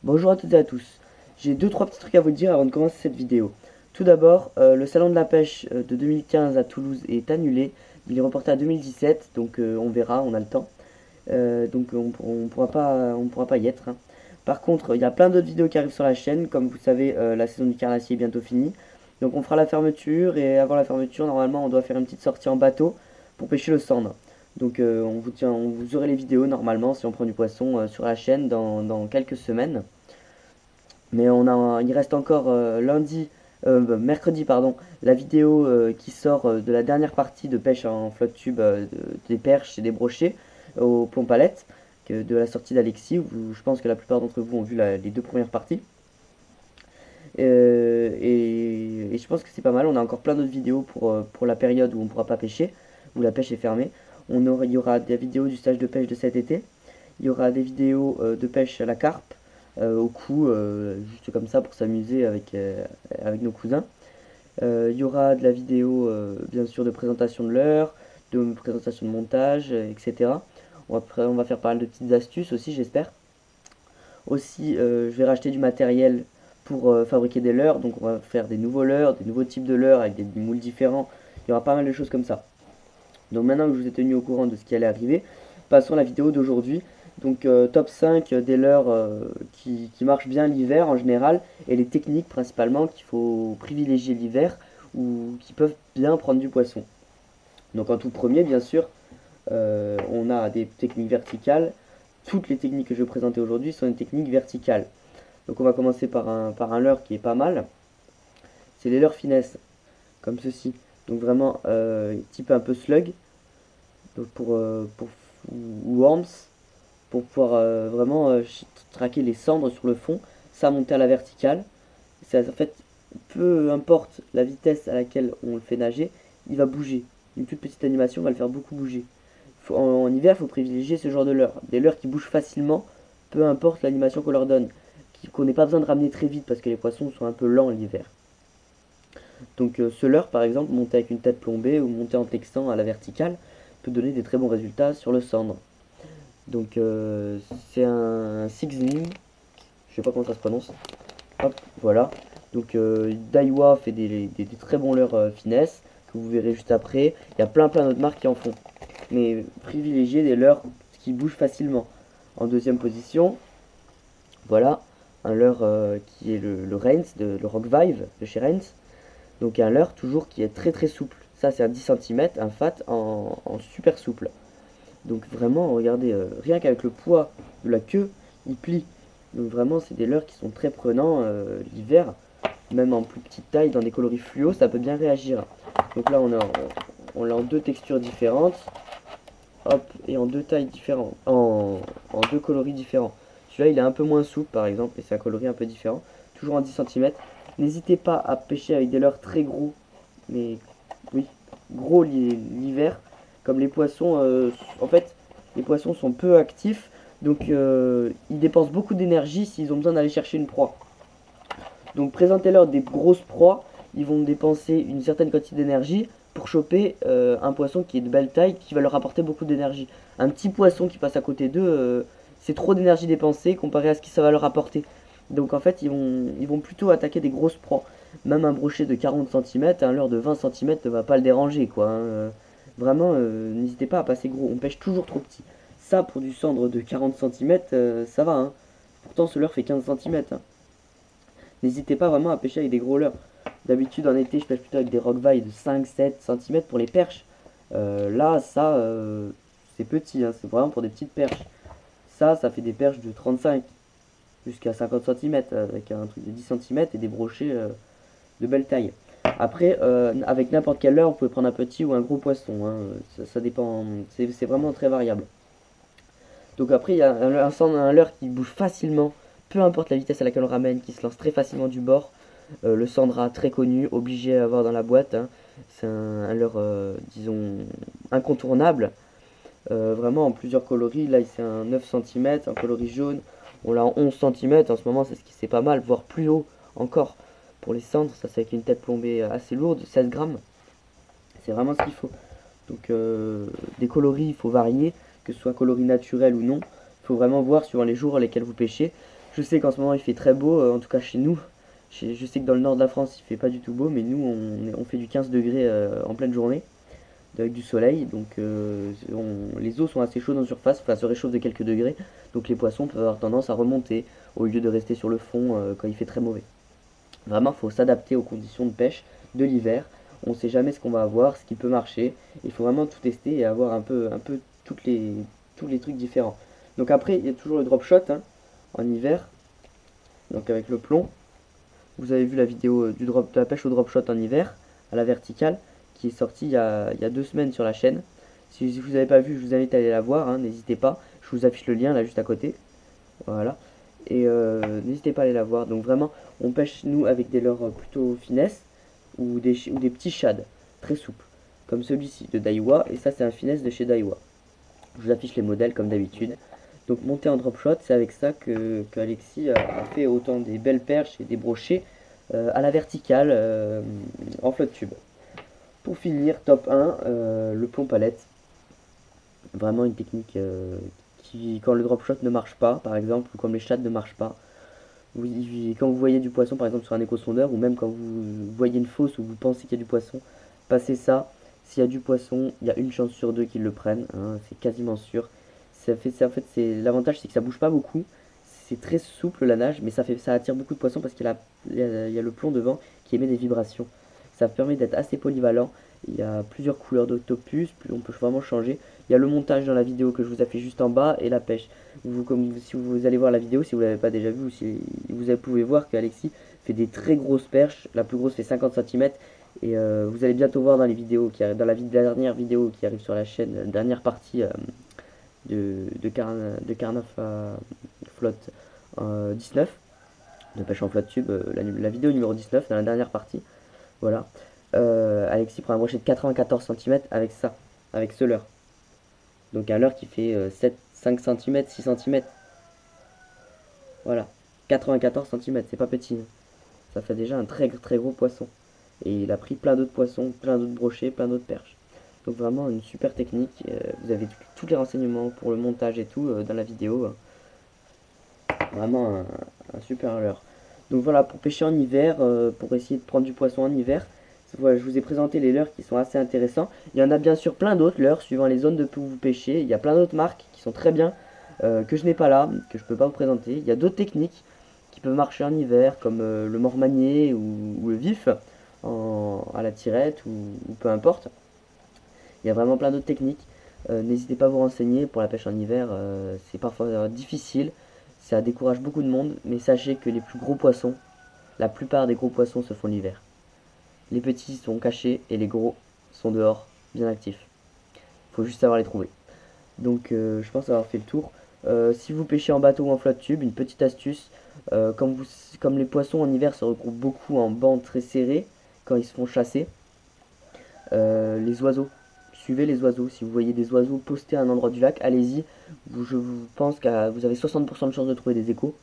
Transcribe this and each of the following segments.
Bonjour à toutes et à tous. J'ai deux trois petits trucs à vous dire avant de commencer cette vidéo. Tout d'abord, le salon de la pêche de 2015 à Toulouse est annulé. Il est reporté à 2017, donc on verra, on a le temps. Donc on pourra pas y être, hein. Par contre, il y a plein d'autres vidéos qui arrivent sur la chaîne. Comme vous savez, la saison du carnassier est bientôt finie. Donc on fera la fermeture et avant la fermeture, normalement, on doit faire une petite sortie en bateau pour pêcher le sandre. Donc on vous aurez les vidéos normalement si on prend du poisson sur la chaîne dans quelques semaines. Mais il reste encore mercredi pardon, la vidéo qui sort de la dernière partie de pêche en flotte tube des perches et des brochets aux pompes à de la sortie d'Alexis. Je pense que la plupart d'entre vous ont vu les deux premières parties. Et je pense que c'est pas mal. On a encore plein d'autres vidéos pour la période où on ne pourra pas pêcher, où la pêche est fermée. Il y aura des vidéos du stage de pêche de cet été. Il y aura des vidéos de pêche à la carpe, au cou, juste comme ça pour s'amuser avec nos cousins. Il y aura de la vidéo, bien sûr, de présentation de l'heure, de présentation de montage, etc. On va faire pas mal de petites astuces aussi, j'espère. Aussi, je vais racheter du matériel pour fabriquer des leurres. Donc, on va faire des nouveaux leurres, des nouveaux types de leurres avec des moules différents. Il y aura pas mal de choses comme ça. Donc, maintenant que je vous ai tenu au courant de ce qui allait arriver, passons à la vidéo d'aujourd'hui. Donc, top 5 des leurres qui marchent bien l'hiver en général et les techniques principalement qu'il faut privilégier l'hiver ou qui peuvent bien prendre du poisson. Donc, en tout premier, bien sûr, on a des techniques verticales. Toutes les techniques que je vais présenter aujourd'hui sont des techniques verticales. Donc on va commencer par un leurre qui est pas mal. C'est les leurres finesse, comme ceci. Donc vraiment type un peu slug, donc ou worms, pour pouvoir vraiment traquer les cendres sur le fond, ça monter à la verticale. En fait, peu importe la vitesse à laquelle on le fait nager, il va bouger. Une toute petite animation va le faire beaucoup bouger. En hiver, il faut privilégier ce genre de leurres. Des leurres qui bougent facilement, peu importe l'animation qu'on leur donne. Qu'on n'ait pas besoin de ramener très vite parce que les poissons sont un peu lents l'hiver. Donc ce leurre, par exemple, monté avec une tête plombée ou monté en textant à la verticale, peut donner des très bons résultats sur le cendre. Donc c'est un Sixning, je sais pas comment ça se prononce. Hop, voilà. Donc Daiwa fait des très bons leurres finesse, que vous verrez juste après. Il y a plein d'autres marques qui en font. Mais privilégiez des leurres qui bougent facilement. En deuxième position, voilà, un leurre qui est le Reigns, le Rock Vive de chez Reigns. Donc un leurre toujours qui est très souple. Ça c'est un 10 cm, un fat en super souple. Donc vraiment, regardez, rien qu'avec le poids de la queue, il plie. Donc vraiment, c'est des leurres qui sont très prenants l'hiver. Même en plus petite taille, dans des coloris fluo, ça peut bien réagir. Donc là, on l'a en deux textures différentes. Hop, et en deux tailles différentes. En deux coloris différents. Celui-là, il est un peu moins souple, par exemple, et c'est un coloris un peu différent. Toujours en 10 cm. N'hésitez pas à pêcher avec des leurres très gros. Mais oui, gros l'hiver. Comme les poissons, en fait, les poissons sont peu actifs. Donc, ils dépensent beaucoup d'énergie s'ils ont besoin d'aller chercher une proie. Donc présentez-leur des grosses proies, ils vont dépenser une certaine quantité d'énergie pour choper un poisson qui est de belle taille, qui va leur apporter beaucoup d'énergie. Un petit poisson qui passe à côté d'eux, c'est trop d'énergie dépensée comparé à ce que ça va leur apporter. Donc en fait, ils vont plutôt attaquer des grosses proies. Même un brochet de 40 cm, un leurre de 20 cm ne va pas le déranger, quoi, hein. Vraiment, n'hésitez pas à passer gros, on pêche toujours trop petit. Ça, pour du cendre de 40 cm, ça va, hein. Pourtant, ce leurre fait 15 cm, hein. N'hésitez pas vraiment à pêcher avec des gros leurres. D'habitude en été je pêche plutôt avec des rockvailles de 5-7 cm pour les perches. Là ça c'est petit, hein, c'est vraiment pour des petites perches. Ça fait des perches de 35 jusqu'à 50 cm avec un truc de 10 cm et des brochets de belle taille. Après avec n'importe quel leurre vous pouvez prendre un petit ou un gros poisson, hein. Ça dépend, c'est vraiment très variable. Donc après il y a un leurre qui bouge facilement, peu importe la vitesse à laquelle on ramène, qui se lance très facilement du bord. Le Sandra, très connu, obligé à avoir dans la boîte, hein. C'est un leurre, disons, incontournable. Vraiment en plusieurs coloris. Là, c'est un 9 cm, un coloris jaune. On l'a en 11 cm. En ce moment, c'est pas mal, voire plus haut encore. Pour les cendres, ça c'est avec une tête plombée assez lourde, 16 grammes. C'est vraiment ce qu'il faut. Donc, des coloris, il faut varier, que ce soit coloris naturel ou non. Il faut vraiment voir suivant les jours lesquels vous pêchez. Je sais qu'en ce moment il fait très beau, en tout cas chez nous. Je sais que dans le nord de la France il fait pas du tout beau, mais nous on fait du 15 degrés en pleine journée, avec du soleil, donc les eaux sont assez chaudes en surface, enfin se réchauffent de quelques degrés, donc les poissons peuvent avoir tendance à remonter au lieu de rester sur le fond quand il fait très mauvais. Vraiment, il faut s'adapter aux conditions de pêche de l'hiver. On ne sait jamais ce qu'on va avoir, ce qui peut marcher. Il faut vraiment tout tester et avoir un peu tous les trucs différents. Donc après, il y a toujours le drop shot hein, en hiver, donc avec le plomb. Vous avez vu la vidéo de la pêche au drop shot en hiver, à la verticale, qui est sortie il y a 2 semaines sur la chaîne. Si vous n'avez pas vu, je vous invite à aller la voir, hein, n'hésitez pas. Je vous affiche le lien là juste à côté. Voilà. Et n'hésitez pas à aller la voir. Donc vraiment, on pêche nous avec des leurres plutôt finesse ou des petits shads très souples. Comme celui-ci de Daiwa. Et ça, c'est un finesse de chez Daiwa. Je vous affiche les modèles comme d'habitude. Donc monter en drop shot, c'est avec ça que Alexis a fait autant des belles perches et des brochets à la verticale en flotte tube. Pour finir, top 1, le plomb palette. Vraiment une technique qui, quand le drop shot ne marche pas, par exemple, ou comme les shads ne marchent pas, quand vous voyez du poisson, par exemple, sur un échosondeur, ou même quand vous voyez une fosse où vous pensez qu'il y a du poisson, passez ça. S'il y a du poisson, il y a une chance sur deux qu'ils le prennent, hein, c'est quasiment sûr. En fait, l'avantage, c'est que ça bouge pas beaucoup. C'est très souple la nage, mais ça attire beaucoup de poissons parce il y a le plomb devant qui émet des vibrations. Ça permet d'être assez polyvalent. Il y a plusieurs couleurs d'octopus, on peut vraiment changer. Il y a le montage dans la vidéo que je vous affiche juste en bas et la pêche. Si vous allez voir la vidéo, si vous ne l'avez pas déjà vu, ou si vous pouvez voir qu'Alexis fait des très grosses perches. La plus grosse fait 50 cm. Et vous allez bientôt voir dans les vidéos, dans la dernière vidéo qui arrive sur la chaîne, la dernière partie de Carnoff à flotte 19, de pêche en flotte tube, la vidéo numéro 19, dans la dernière partie. Voilà. Alexis prend un brochet de 94 cm avec ça, avec ce leurre. Donc un leurre qui fait 5 cm, 6 cm. Voilà. 94 cm, c'est pas petit. Hein. Ça fait déjà un très très gros poisson. Et il a pris plein d'autres poissons, plein d'autres brochets, plein d'autres perches. Donc vraiment une super technique. Vous avez tous les renseignements pour le montage et tout dans la vidéo. Vraiment un super leurre. Donc voilà, pour pêcher en hiver, pour essayer de prendre du poisson en hiver, voilà, je vous ai présenté les leurres qui sont assez intéressants. Il y en a bien sûr plein d'autres leurres suivant les zones où vous pêchez. Il y a plein d'autres marques qui sont très bien, que je n'ai pas là, que je ne peux pas vous présenter. Il y a d'autres techniques qui peuvent marcher en hiver, comme le mormanier ou le vif à la tirette ou peu importe. Il y a vraiment plein d'autres techniques. N'hésitez pas à vous renseigner pour la pêche en hiver. C'est parfois difficile, ça décourage beaucoup de monde, mais sachez que les plus gros poissons, la plupart des gros poissons se font l'hiver. Les petits sont cachés et les gros sont dehors, bien actifs. Il faut juste savoir les trouver. Donc je pense avoir fait le tour. Si vous pêchez en bateau ou en flotte tube, une petite astuce, comme les poissons en hiver se regroupent beaucoup en bancs très serrés quand ils se font chasser, les oiseaux, suivez les oiseaux. Si vous voyez des oiseaux postés à un endroit du lac, allez-y. Je vous pense que vous avez 60% de chance de trouver des échos.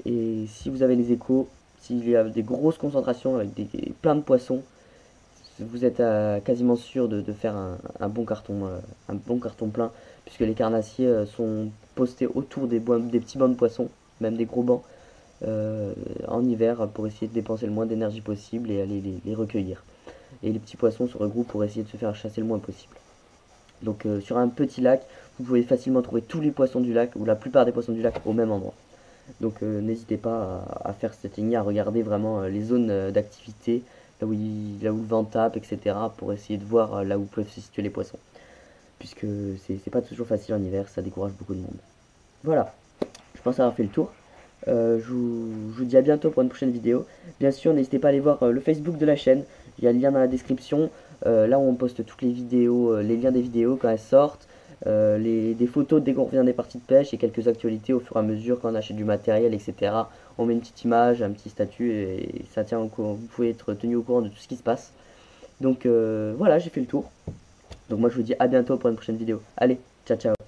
Et si vous avez les échos, s'il y a des grosses concentrations avec plein de poissons, vous êtes quasiment sûr de faire un bon carton plein, puisque les carnassiers sont postés autour des petits bancs de poissons, même des gros bancs, en hiver pour essayer de dépenser le moins d'énergie possible et aller les recueillir. Et les petits poissons se regroupent pour essayer de se faire chasser le moins possible. Donc sur un petit lac, vous pouvez facilement trouver tous les poissons du lac, ou la plupart des poissons du lac, au même endroit. Donc n'hésitez pas à faire cette technique, à regarder vraiment les zones d'activité, là où le vent tape, etc. pour essayer de voir là où peuvent se situer les poissons. Puisque c'est pas toujours facile en hiver, ça décourage beaucoup de monde. Voilà, je pense avoir fait le tour. Je vous dis à bientôt pour une prochaine vidéo. Bien sûr, n'hésitez pas à aller voir le Facebook de la chaîne. Il y a le lien dans la description. Là où on poste toutes les vidéos, les liens des vidéos quand elles sortent. Des photos dès qu'on revient des parties de pêche et quelques actualités au fur et à mesure quand on achète du matériel, etc. On met une petite image, un petit statut et ça tient au courant. Vous pouvez être tenu au courant de tout ce qui se passe. Donc voilà, j'ai fait le tour. Donc moi je vous dis à bientôt pour une prochaine vidéo. Allez, ciao ciao.